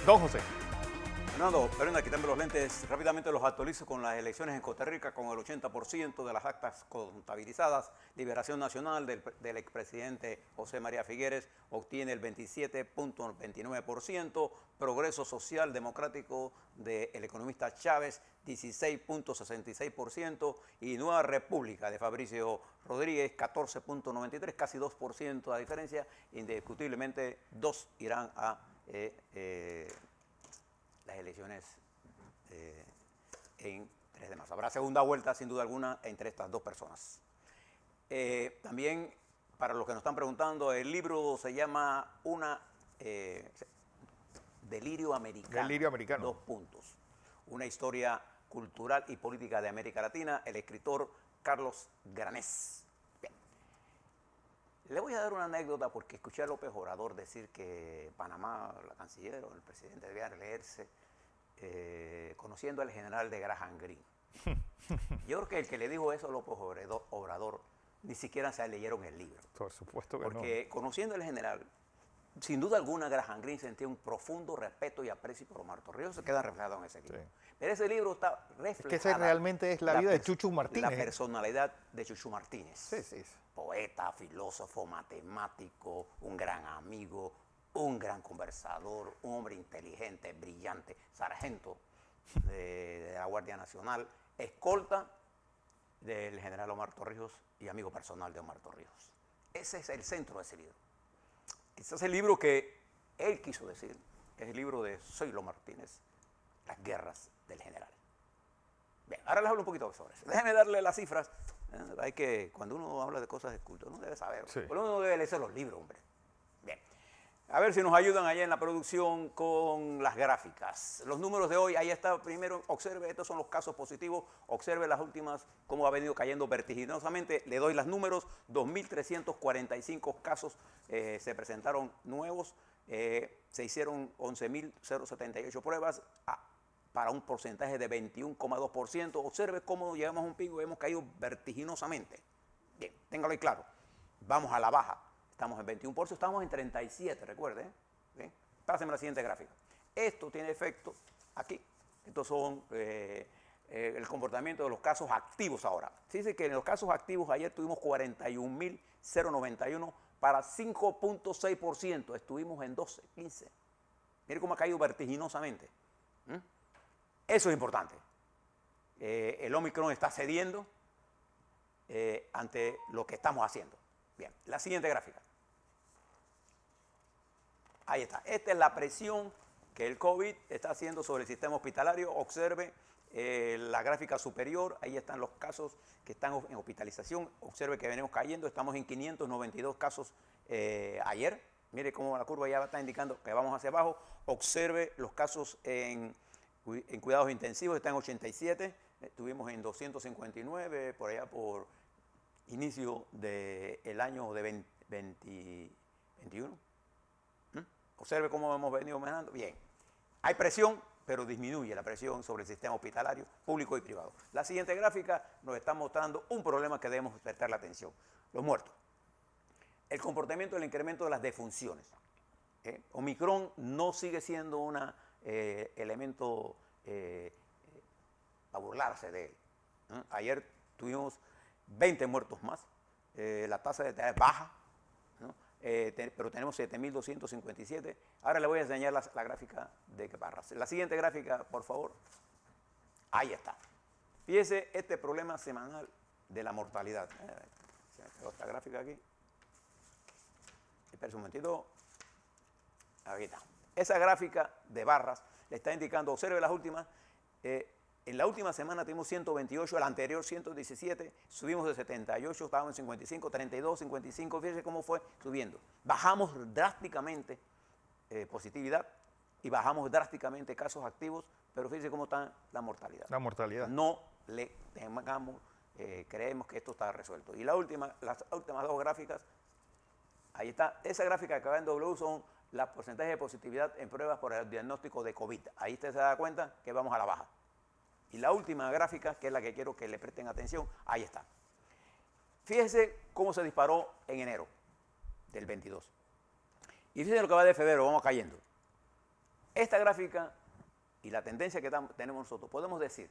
Don José. Fernando, perdona, quítame los lentes. Rápidamente los actualizo con las elecciones en Costa Rica, con el 80% de las actas contabilizadas. Liberación Nacional del expresidente José María Figueres obtiene el 27.29%. Progreso Social Democrático del economista Chávez, 16.66%. Y Nueva República de Fabricio Rodríguez, 14.93%, casi 2% la diferencia. Indiscutiblemente, dos irán a las elecciones en 3 de marzo. Habrá segunda vuelta, sin duda alguna, entre estas dos personas. También, para los que nos están preguntando, el libro se llama Delirio Americano. Delirio Americano. 2 puntos. Una historia cultural y política de América Latina, el escritor Carlos Granés. Bien. Le voy a dar una anécdota porque escuché a López Obrador decir que Panamá, la canciller o el presidente debían leerse conociendo al general de Graham Greene. Yo creo que el que le dijo eso a López Obrador ni siquiera se leyeron el libro. Por supuesto que porque conociendo al general, sin duda alguna Graham Greene sentía un profundo respeto y aprecio por Omar Torrijos. Se queda reflejado en ese libro. Sí. Pero ese libro está reflejado. Es que ese realmente es la vida de Chucho Martínez. La personalidad de Chucho Martínez. Sí, sí. Poeta, filósofo, matemático, un gran amigo, un gran conversador, un hombre inteligente, brillante, sargento de la Guardia Nacional, escolta del general Omar Torrijos y amigo personal de Omar Torrijos. Ese es el centro de ese libro. Ese es el libro que él quiso decir, es el libro de Zoilo Martínez, Las guerras del general. Bien, ahora les hablo un poquito sobre eso. Déjenme darle las cifras. Hay que, cuando uno habla de cosas de culto, uno debe saber. Sí. Uno debe leer los libros, hombre. Bien. A ver si nos ayudan allá en la producción con las gráficas. Los números de hoy, ahí está. Primero, observe, estos son los casos positivos. Observe las últimas, cómo ha venido cayendo vertiginosamente. Le doy los números. 2.345 casos se presentaron nuevos. Se hicieron 11.078 pruebas para un porcentaje de 21,2%. Observe cómo llegamos a un pico y hemos caído vertiginosamente. Bien, téngalo ahí claro. Vamos a la baja. Estamos en 21%, estamos en 37, recuerde. Bien, pásenme la siguiente gráfica. Esto tiene efecto aquí. Estos son el comportamiento de los casos activos ahora. Fíjense que en los casos activos ayer tuvimos 41.091 para 5.6%. Estuvimos en 12, 15. Mire cómo ha caído vertiginosamente. Eso es importante. El Omicron está cediendo ante lo que estamos haciendo. Bien, la siguiente gráfica. Ahí está. Esta es la presión que el COVID está haciendo sobre el sistema hospitalario. Observe la gráfica superior. Ahí están los casos que están en hospitalización. Observe que venimos cayendo. Estamos en 592 casos ayer. Mire cómo la curva ya está indicando que vamos hacia abajo. Observe los casos en cuidados intensivos. Están en 87. Estuvimos en 259 por allá por inicio del año de 2021. Observe cómo hemos venido mejorando. Bien, hay presión, pero disminuye la presión sobre el sistema hospitalario público y privado. La siguiente gráfica nos está mostrando un problema que debemos prestar la atención. Los muertos. El comportamiento del incremento de las defunciones. Omicron no sigue siendo un elemento a burlarse de él. Ayer tuvimos 20 muertos más, la tasa de letalidad es baja, ¿no? Pero tenemos 7.257. Ahora le voy a enseñar la gráfica de barras. La siguiente gráfica, por favor. Ahí está. Fíjese este problema semanal de la mortalidad. Se me pegó esta gráfica aquí. Espera un momentito. Aquí está. Esa gráfica de barras le está indicando, observe las últimas. En la última semana tuvimos 128, la anterior 117, subimos de 78, estábamos en 55, 32, 55, fíjense cómo fue subiendo. Bajamos drásticamente positividad y bajamos drásticamente casos activos, pero fíjense cómo está la mortalidad. La mortalidad. No le temamos, creemos que esto está resuelto. Y las últimas dos gráficas, ahí está, esa gráfica que va en W son los porcentajes de positividad en pruebas por el diagnóstico de COVID. Ahí usted se da cuenta que vamos a la baja. Y la última gráfica, que es la que quiero que le presten atención, ahí está. Fíjese cómo se disparó en enero del 22. Y fíjense lo que va de febrero, vamos cayendo. esta gráfica y la tendencia que tenemos nosotros, podemos decir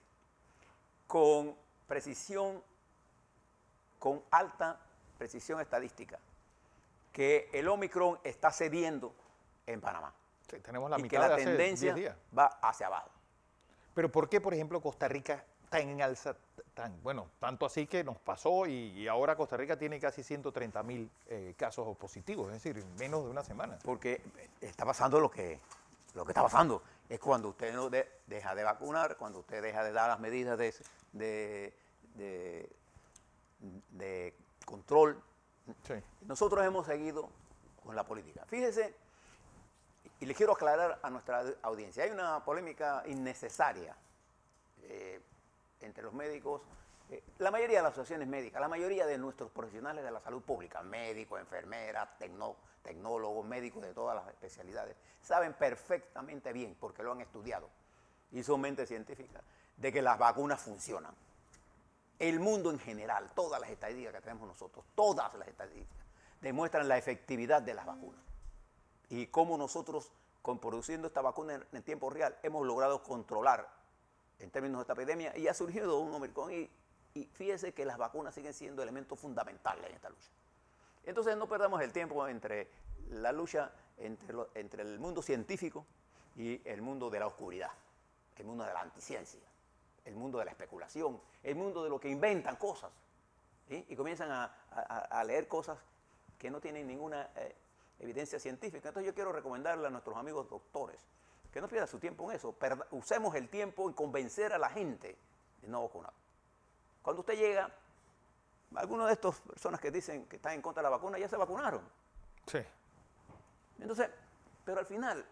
con precisión, con alta precisión estadística, que el Omicron está cediendo en Panamá. Sí, tenemos la y mitad que la de hace tendencia 10 días. va hacia abajo. Pero ¿por qué, por ejemplo, Costa Rica está en alza bueno, tanto así que nos pasó y ahora Costa Rica tiene casi 130.000 casos positivos, es decir, en menos de una semana? Porque está pasando lo que está pasando. Es cuando usted no deja de vacunar, cuando usted deja de dar las medidas de control. Sí. Nosotros hemos seguido con la política. Fíjese, y les quiero aclarar a nuestra audiencia, hay una polémica innecesaria entre los médicos, la mayoría de las asociaciones médicas, la mayoría de nuestros profesionales de la salud pública, médicos, enfermeras, tecnólogos, médicos de todas las especialidades, saben perfectamente bien, porque lo han estudiado, y son mentes científicas, de que las vacunas funcionan. El mundo en general, todas las estadísticas que tenemos nosotros, todas las estadísticas, demuestran la efectividad de las vacunas. Y cómo nosotros, produciendo esta vacuna en tiempo real, hemos logrado controlar, en términos de esta epidemia, y ha surgido un Omicron. Y fíjese que las vacunas siguen siendo elementos fundamentales en esta lucha. Entonces no perdamos el tiempo entre la lucha entre el mundo científico y el mundo de la oscuridad, el mundo de la anticiencia, el mundo de la especulación, el mundo de lo que inventan cosas, ¿sí? Y comienzan a leer cosas que no tienen ninguna evidencia científica. Entonces yo quiero recomendarle a nuestros amigos doctores que no pierdan su tiempo en eso. Usemos el tiempo en convencer a la gente de no vacunar. Cuando usted llega, algunas de estas personas que dicen que están en contra de la vacuna ya se vacunaron. Sí. Entonces, pero al final,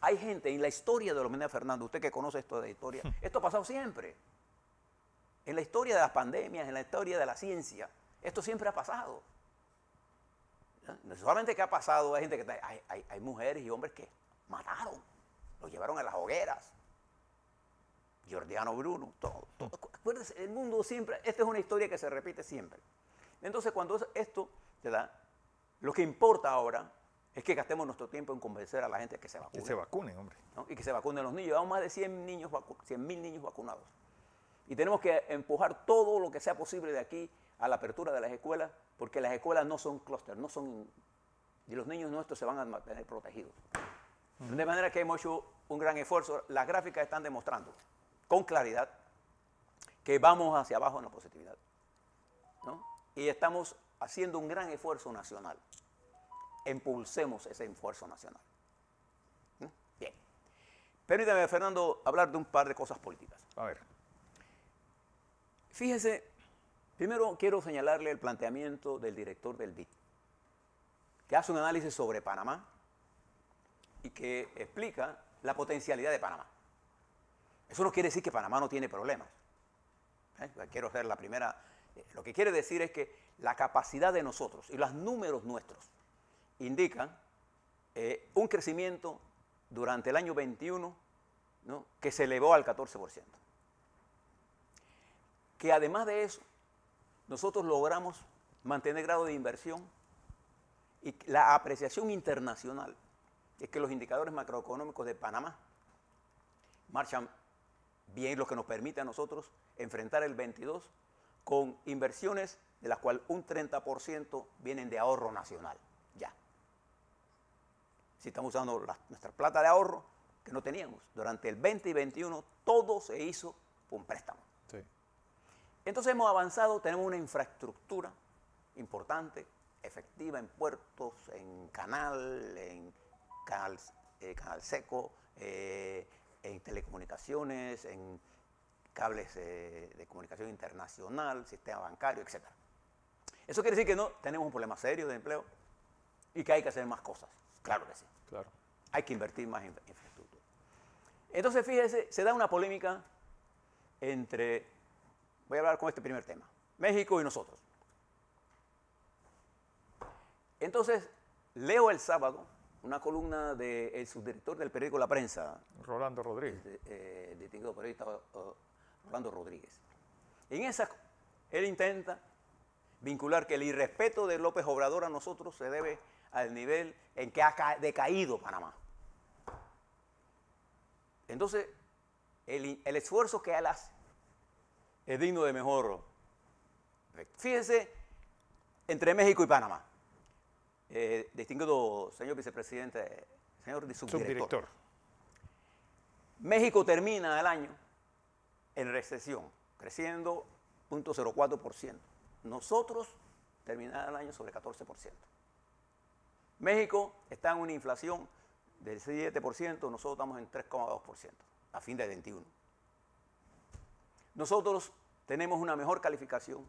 hay gente en la historia de la humanidad, Fernando, usted que conoce esto de la historia, esto ha pasado siempre. En la historia de las pandemias, en la historia de la ciencia, esto siempre ha pasado. No solamente que ha pasado, hay gente que hay mujeres y hombres que mataron, los llevaron a las hogueras. Giordano Bruno, todo. Acuérdense, el mundo siempre, esta es una historia que se repite siempre. Entonces, cuando esto se da, lo que importa ahora es que gastemos nuestro tiempo en convencer a la gente que se vacune. Que se vacunen, hombre. ¿No? Y que se vacunen los niños. Llevamos más de 100.000 niños vacunados. Y tenemos que empujar todo lo que sea posible de aquí a la apertura de las escuelas, porque las escuelas no son clúster, y los niños nuestros se van a mantener protegidos. De manera que hemos hecho un gran esfuerzo. Las gráficas están demostrando con claridad que vamos hacia abajo en la positividad, ¿no? Y estamos haciendo un gran esfuerzo nacional. Impulsemos ese esfuerzo nacional. Bien. Permítame, Fernando, hablar de un par de cosas políticas. A ver. Fíjese, primero quiero señalarle el planteamiento del director del BID, que hace un análisis sobre Panamá y que explica la potencialidad de Panamá. Eso no quiere decir que Panamá no tiene problemas. Quiero hacer la primera. Lo que quiere decir es que la capacidad de nosotros y los números nuestros indican un crecimiento durante el año 21, ¿no?, que se elevó al 14%. Que además de eso, nosotros logramos mantener grado de inversión y la apreciación internacional es que los indicadores macroeconómicos de Panamá marchan bien, lo que nos permite a nosotros enfrentar el 22 con inversiones de las cuales un 30% vienen de ahorro nacional, ya. Si estamos usando nuestra plata de ahorro que no teníamos, durante el 20 y 21 todo se hizo con préstamo. Sí. Entonces hemos avanzado, tenemos una infraestructura importante, efectiva en puertos, en canal seco, en telecomunicaciones, en cables de comunicación internacional, sistema bancario, etc. Eso quiere decir que no tenemos un problema serio de empleo y que hay que hacer más cosas. Claro que sí. Claro. Hay que invertir más en infraestructura. Entonces, fíjese, se da una polémica entre, voy a hablar con este primer tema, México y nosotros. Entonces, leo el sábado una columna del subdirector del periódico La Prensa, Rolando Rodríguez. distinguido periodista Rolando Rodríguez. En esa, él intenta vincular que el irrespeto de López Obrador a nosotros se debe al nivel en que ha decaído Panamá. Entonces, el esfuerzo que él hace es digno de mejor. Fíjense, entre México y Panamá, distinguido señor vicepresidente, señor subdirector. México termina el año en recesión, creciendo 0.04%. Nosotros terminamos el año sobre 14%. México está en una inflación del 7%, nosotros estamos en 3,2% a fin de 21. Nosotros tenemos una mejor calificación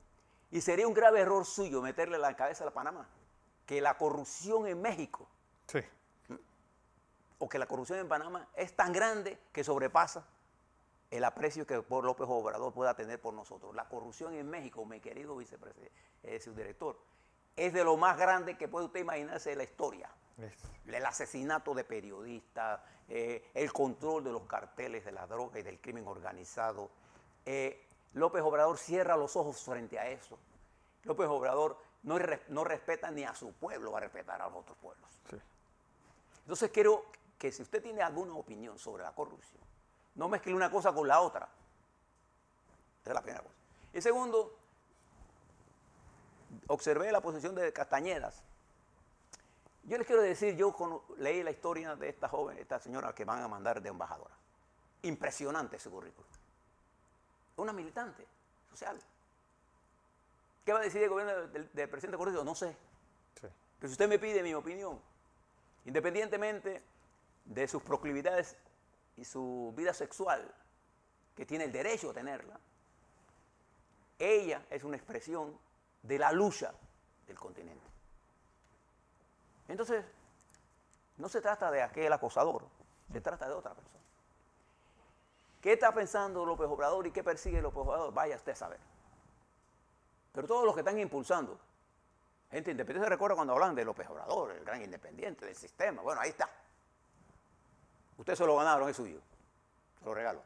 y sería un grave error suyo meterle la cabeza a Panamá que la corrupción en México o que la corrupción en Panamá es tan grande que sobrepasa el aprecio que López Obrador pueda tener por nosotros. La corrupción en México, mi querido vicepresidente, subdirector, es de lo más grande que puede usted imaginarse de la historia. El asesinato de periodistas, el control de los carteles de la droga y del crimen organizado. López Obrador cierra los ojos frente a eso. López Obrador no respeta ni a su pueblo, va a respetar a los otros pueblos. Sí. Entonces quiero que si usted tiene alguna opinión sobre la corrupción, no mezcle una cosa con la otra. Esa es la primera cosa. Y segundo, observé la posición de Castañedas. Yo les quiero decir, yo leí la historia de esta joven, esta señora que van a mandar de embajadora. Impresionante ese currículum. Una militante social. ¿Qué va a decir el gobierno del presidente Correa? No sé. Sí. Que si usted me pide mi opinión, independientemente de sus proclividades y su vida sexual, que tiene el derecho a tenerla, ella es una expresión de la lucha del continente. Entonces, no se trata de aquel acosador, se trata de otra persona. ¿Qué está pensando López Obrador y qué persigue López Obrador? Vaya usted a saber. Pero todos los que están impulsando, gente independiente, se recuerda cuando hablan de López Obrador, el gran independiente del sistema. Bueno, ahí está. Ustedes se lo ganaron, es suyo. Se lo regalo.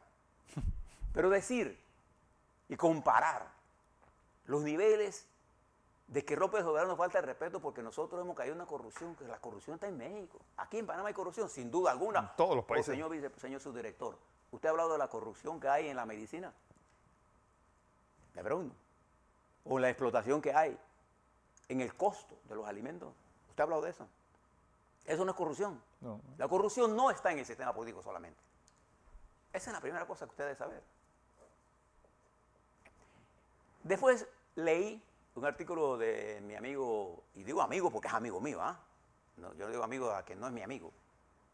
Pero decir y comparar los niveles de que López Obrador nos falta el respeto porque nosotros hemos caído en una corrupción, que la corrupción está en México. Aquí en Panamá hay corrupción, sin duda alguna. En todos los países. Señor subdirector, ¿usted ha hablado de la corrupción que hay en la medicina? Le pregunto. O la explotación que hay en el costo de los alimentos. ¿Usted ha hablado de eso? Eso no es corrupción. No. La corrupción no está en el sistema político solamente. Esa es la primera cosa que usted debe saber. Después leí un artículo de mi amigo, y digo amigo porque es amigo mío, ¿ah? No, yo no digo amigo a quien no es mi amigo.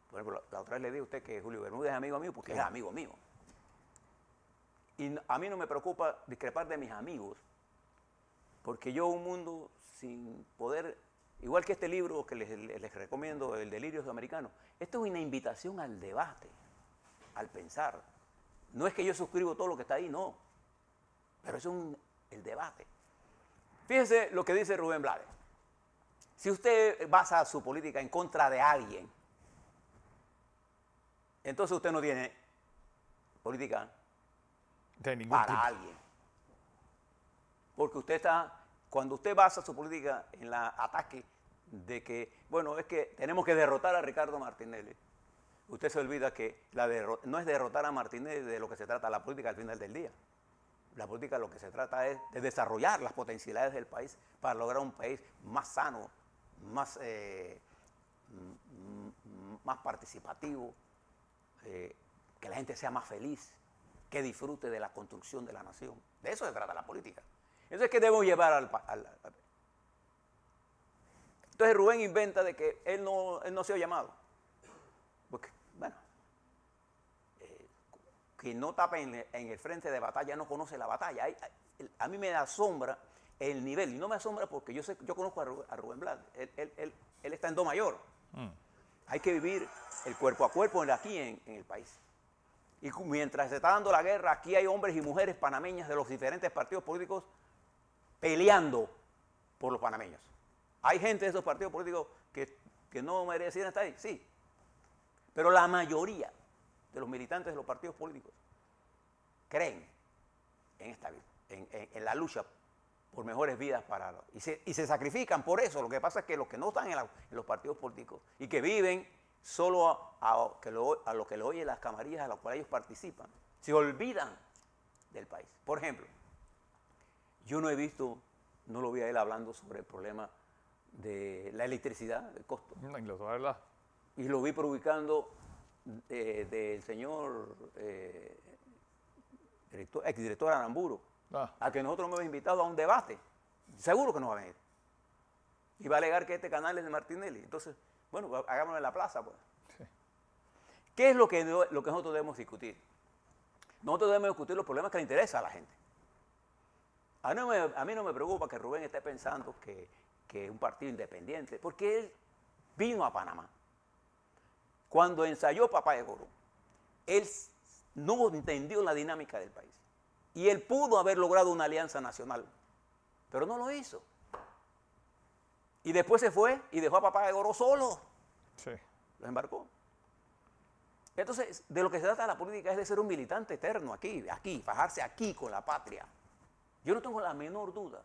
Por ejemplo, la otra vez le dije a usted que Julio Bermúdez es amigo mío porque es amigo mío. Y a mí no me preocupa discrepar de mis amigos, porque yo un mundo sin poder, igual que este libro que les recomiendo, El delirio sudamericano, esto es una invitación al debate, al pensar. No es que yo suscribo todo lo que está ahí, no, pero es el debate. Fíjese lo que dice Rubén Blades. Si usted basa su política en contra de alguien, entonces usted no tiene política de ningún para tipo. Alguien. Porque usted está, cuando usted basa su política en el ataque de que, bueno, es que tenemos que derrotar a Ricardo Martinelli, usted se olvida que no es derrotar a Martinelli de lo que se trata la política al final del día. La política lo que se trata es de desarrollar las potencialidades del país para lograr un país más sano, más participativo, que la gente sea más feliz, que disfrute de la construcción de la nación. De eso se trata la política. Entonces, ¿qué debemos llevar Entonces Rubén inventa de que él no ha sido llamado. Porque, bueno, quien no tapa en el frente de batalla no conoce la batalla. A mí me asombra el nivel, y no me asombra porque yo conozco a Rubén Blades. Él está en do mayor. Hay que vivir el cuerpo a cuerpo aquí en el país. Y mientras se está dando la guerra, aquí hay hombres y mujeres panameñas de los diferentes partidos políticos peleando por los panameños. Hay gente de esos partidos políticos que no merecían estar ahí, sí. Pero la mayoría de los militantes de los partidos políticos creen en la lucha por mejores vidas y se sacrifican por eso. Lo que pasa es que los que no están en los partidos políticos y que viven solo a lo que le oyen las camarillas a las cuales ellos participan. Se olvidan del país. Por ejemplo, yo no he visto, no lo vi a él hablando sobre el problema de la electricidad, el costo. ¿Verdad? Y lo vi ubicando del señor exdirector Aramburu, a que nosotros hemos invitado a un debate. Seguro que no va a venir. Y va a alegar que este canal es de Martinelli. Entonces, bueno, hagámoslo en la plaza, pues. Sí. ¿Qué es lo que nosotros debemos discutir? Nosotros debemos discutir los problemas que le interesan a la gente. A mí no me preocupa que Rubén esté pensando que es un partido independiente, porque él vino a Panamá. Cuando ensayó Papá de Goro, él no entendió la dinámica del país. Y él pudo haber logrado una alianza nacional, pero no lo hizo. Y después se fue y dejó a Papá de Goro solo. Sí. Lo embarcó. Entonces, de lo que se trata la política es de ser un militante eterno aquí, fajarse aquí con la patria. Yo no tengo la menor duda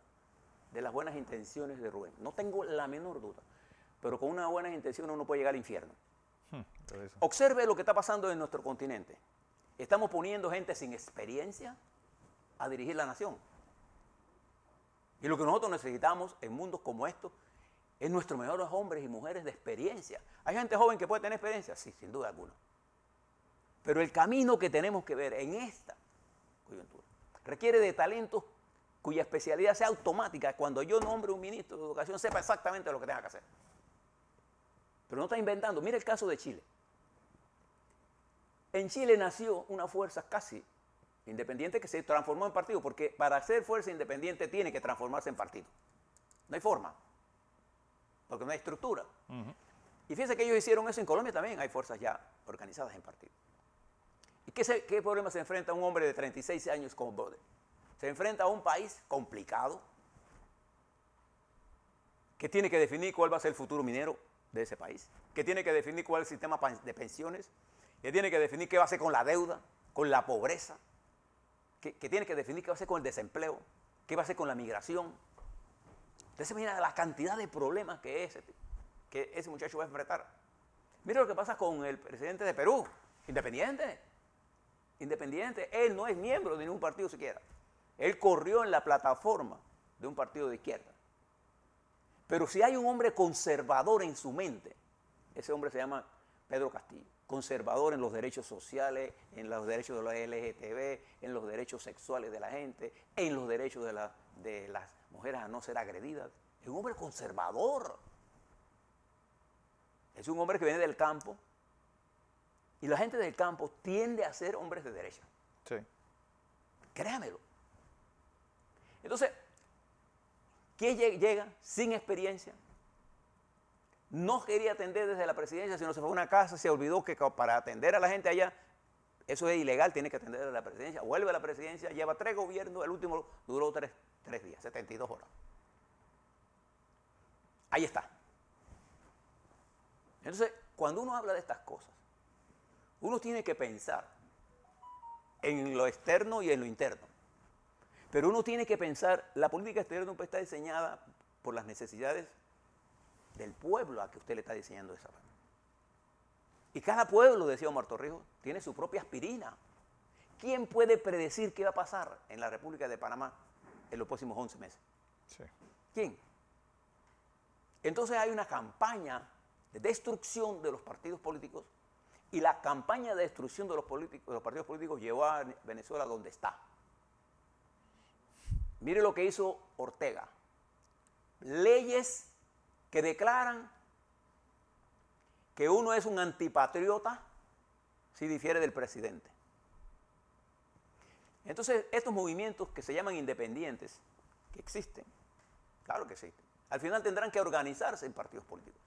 de las buenas intenciones de Rubén. No tengo la menor duda. Pero con una buena intención uno puede llegar al infierno. Observe lo que está pasando en nuestro continente. Estamos poniendo gente sin experiencia a dirigir la nación. Y lo que nosotros necesitamos en mundos como estos es nuestros mejores hombres y mujeres de experiencia. ¿Hay gente joven que puede tener experiencia? Sí, sin duda alguna. Pero el camino que tenemos que ver en esta coyuntura requiere de talentos cuya especialidad sea automática. Cuando yo nombre un ministro de Educación, sepa exactamente lo que tenga que hacer. Pero no está inventando. Mira el caso de Chile. En Chile nació una fuerza casi independiente que se transformó en partido, porque para ser fuerza independiente tiene que transformarse en partido. No hay forma, porque no hay estructura. Y fíjense que ellos hicieron eso en Colombia también. Hay fuerzas ya organizadas en partido. ¿Y qué problema se enfrenta un hombre de 36 años como Bode? Se enfrenta a un país complicado que tiene que definir cuál va a ser el futuro minero de ese país, que tiene que definir cuál es el sistema de pensiones, que tiene que definir qué va a hacer con la deuda, con la pobreza, que tiene que definir qué va a hacer con el desempleo, qué va a hacer con la migración. Usted se imagina la cantidad de problemas que ese muchacho va a enfrentar. Mira lo que pasa con el presidente de Perú, independiente. Él no es miembro de ningún partido siquiera. Él corrió en la plataforma de un partido de izquierda. Pero si hay un hombre conservador en su mente, ese hombre se llama Pedro Castillo. Conservador en los derechos sociales, en los derechos de los LGTB, en los derechos sexuales de la gente, en los derechos de las mujeres a no ser agredidas. Es un hombre conservador. Es un hombre que viene del campo. Y la gente del campo tiende a ser hombres de derecha. Sí. Créamelo. Entonces, ¿quién llega sin experiencia? No quería atender desde la presidencia, sino se fue a una casa, se olvidó que para atender a la gente allá, eso es ilegal, tiene que atender a la presidencia. Vuelve a la presidencia, lleva 3 gobiernos, el último duró 3 días, 72 horas. Ahí está. Entonces, cuando uno habla de estas cosas, uno tiene que pensar en lo externo y en lo interno. Pero uno tiene que pensar, la política exterior de un país está diseñada por las necesidades del pueblo a que usted le está diseñando esa manera. Y cada pueblo, decía Omar Torrijos, tiene su propia aspirina. ¿Quién puede predecir qué va a pasar en la República de Panamá en los próximos 11 meses? Sí. ¿Quién? Entonces hay una campaña de destrucción de los partidos políticos y la campaña de destrucción de los partidos políticos llevó a Venezuela donde está. Mire lo que hizo Ortega. Leyes que declaran que uno es un antipatriota si difiere del presidente. Entonces, estos movimientos que se llaman independientes, que existen, claro que existen, al final tendrán que organizarse en partidos políticos.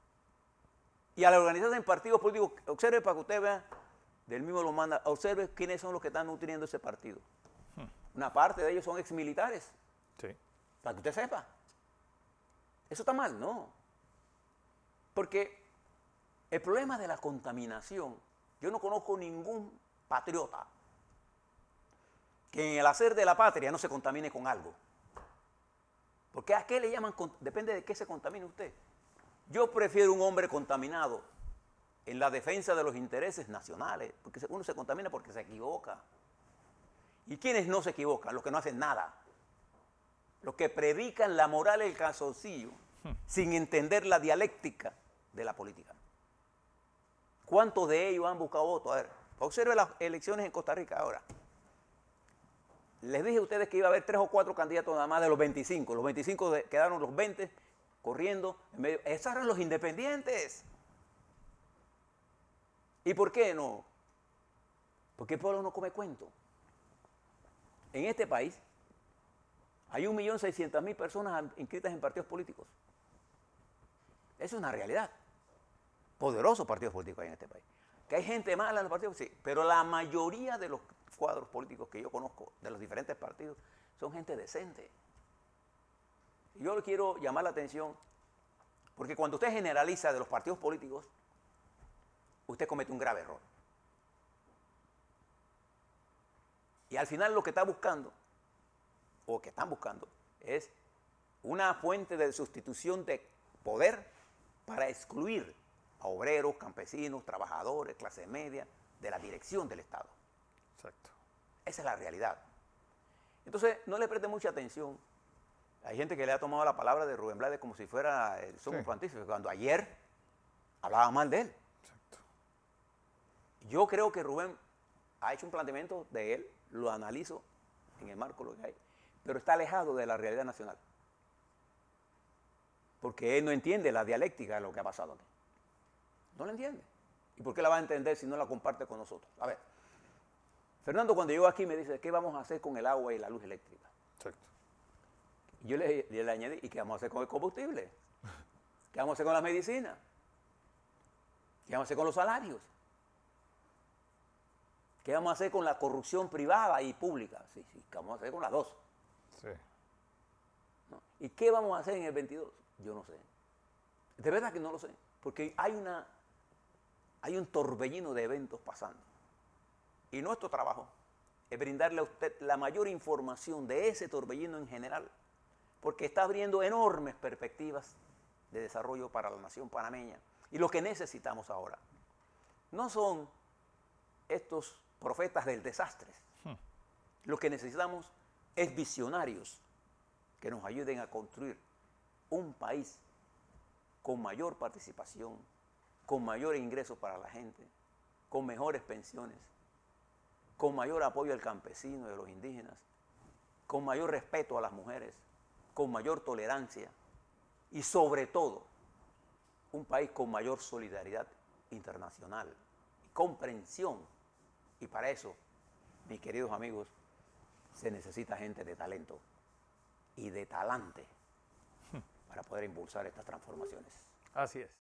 Y al organizarse en partidos políticos, observe para que usted vea, del mismo lo manda, observe quiénes son los que están nutriendo ese partido. Una parte de ellos son exmilitares. Sí. Para que usted sepa. Eso está mal, ¿no? Porque el problema de la contaminación, yo no conozco ningún patriota que en el hacer de la patria no se contamine con algo. Porque ¿a qué le llaman? Depende de qué se contamine usted. Yo prefiero un hombre contaminado en la defensa de los intereses nacionales, porque uno se contamina porque se equivoca. ¿Y quiénes no se equivocan? Los que no hacen nada. Los que predican la moral del calzoncillo sin entender la dialéctica de la política. ¿Cuántos de ellos han buscado votos? A ver, observe las elecciones en Costa Rica ahora. Les dije a ustedes que iba a haber 3 o 4 candidatos nada más de los 25. Los 25 quedaron los 20 corriendo en medio. Esos eran los independientes. ¿Y por qué no? Porque el pueblo no come cuento. En este país hay 1.600.000 personas inscritas en partidos políticos. Eso es una realidad. Poderosos partidos políticos hay en este país. Que hay gente mala en los partidos, sí, pero la mayoría de los cuadros políticos que yo conozco de los diferentes partidos son gente decente. Y yo le quiero llamar la atención, porque cuando usted generaliza de los partidos políticos, usted comete un grave error. Y al final lo que está buscando, o que están buscando, es una fuente de sustitución de poder para excluir a obreros, campesinos, trabajadores, clase media, de la dirección del Estado. Exacto. Esa es la realidad. Entonces, no le preste mucha atención. Hay gente que le ha tomado la palabra de Rubén Blades como si fuera el sumo pontífice, cuando ayer hablaba mal de él. Exacto. Yo creo que Rubén ha hecho un planteamiento de él, lo analizo en el marco de lo que hay, pero está alejado de la realidad nacional. Porque él no entiende la dialéctica de lo que ha pasado aquí. No la entiende. ¿Y por qué la va a entender si no la comparte con nosotros? A ver, Fernando cuando llegó aquí me dice, ¿qué vamos a hacer con el agua y la luz eléctrica? Exacto. Y yo le añadí, ¿y qué vamos a hacer con el combustible? ¿Qué vamos a hacer con las medicinas? ¿Qué vamos a hacer con los salarios? ¿Qué vamos a hacer con la corrupción privada y pública? Sí, ¿qué vamos a hacer con las dos? Sí. ¿No? ¿Y qué vamos a hacer en el 22? Yo no sé. De verdad que no lo sé. Porque hay un torbellino de eventos pasando. Y nuestro trabajo es brindarle a usted la mayor información de ese torbellino en general, porque está abriendo enormes perspectivas de desarrollo para la nación panameña. Y lo que necesitamos ahora no son estos profetas del desastre. Lo que necesitamos es visionarios que nos ayuden a construir un país con mayor participación, con mayores ingresos para la gente, con mejores pensiones, con mayor apoyo al campesino y a los indígenas, con mayor respeto a las mujeres, con mayor tolerancia y sobre todo un país con mayor solidaridad internacional y comprensión. Y para eso, mis queridos amigos, se necesita gente de talento y de talante para poder impulsar estas transformaciones. Así es.